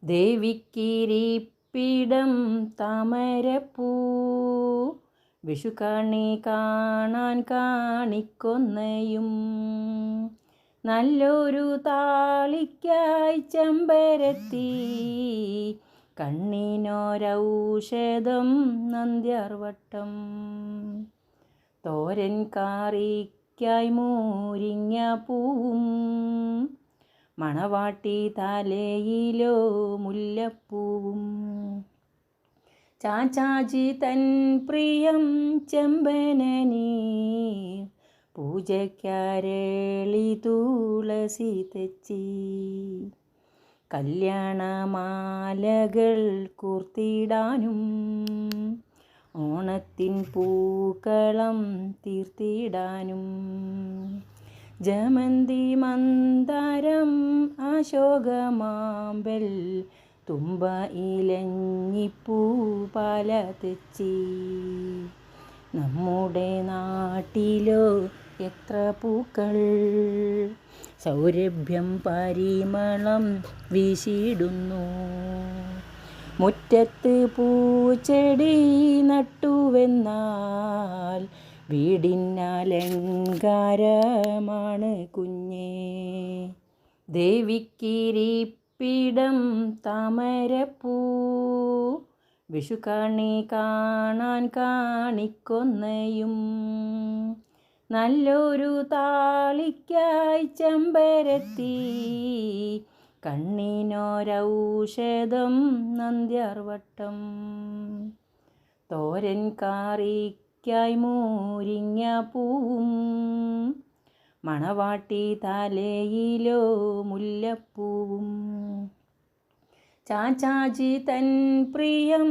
ദേവിക്കിരിപ്പിടം താമരപ്പൂ വിഷുക്കണി കാണാൻ കാണിക്കൊന്നയും നല്ലൊരു താളിക്കായി ചെമ്പരത്തി കണ്ണിനൊരൗഷധം നന്ദ്യാർവട്ടം തോരൻ കാറിക്കായി മൂരിങ്ങ പൂവും മണവാട്ടി തലയിലോ മുല്ലപ്പൂവും ചാച്ചാജി തൻ പ്രിയം ചെമ്പനനീർ പൂജയ്ക്കരളി തുളസി തെച്ചി കല്യാണമാലകൾ കൂർത്തിടാനും ഓണത്തിൻ പൂക്കളം തീർത്തിടാനും ജമന്തി മന്ദാരം അശോകമാമ്പൽ തുമ്പ ഇലഞ്ഞിപ്പൂ പല തെച്ചി നമ്മുടെ നാട്ടിലോ എത്ര പൂക്കൾ സൗരഭ്യം പരിമളം വീശിടുന്നു മുറ്റത്ത് പൂച്ചെടി നട്ടുവെന്നാൽ വീടിനലങ്കാരമാണ് കുഞ്ഞേ ദേവിക്കിരിപ്പിടം താമരപ്പൂ വിഷുക്കണി കാണാൻ കാണിക്കൊന്നയും നല്ലൊരു താളിക്കായി ചെമ്പരത്തി കണ്ണിനൊരൗഷധം നന്ദ്യാർവട്ടം തോരൻ കാറിക്കായി മൂരിങ്ങ പൂവും മണവാട്ടി തലയിലോ മുല്ലപ്പൂവും ചാച്ചാജി തൻ പ്രിയം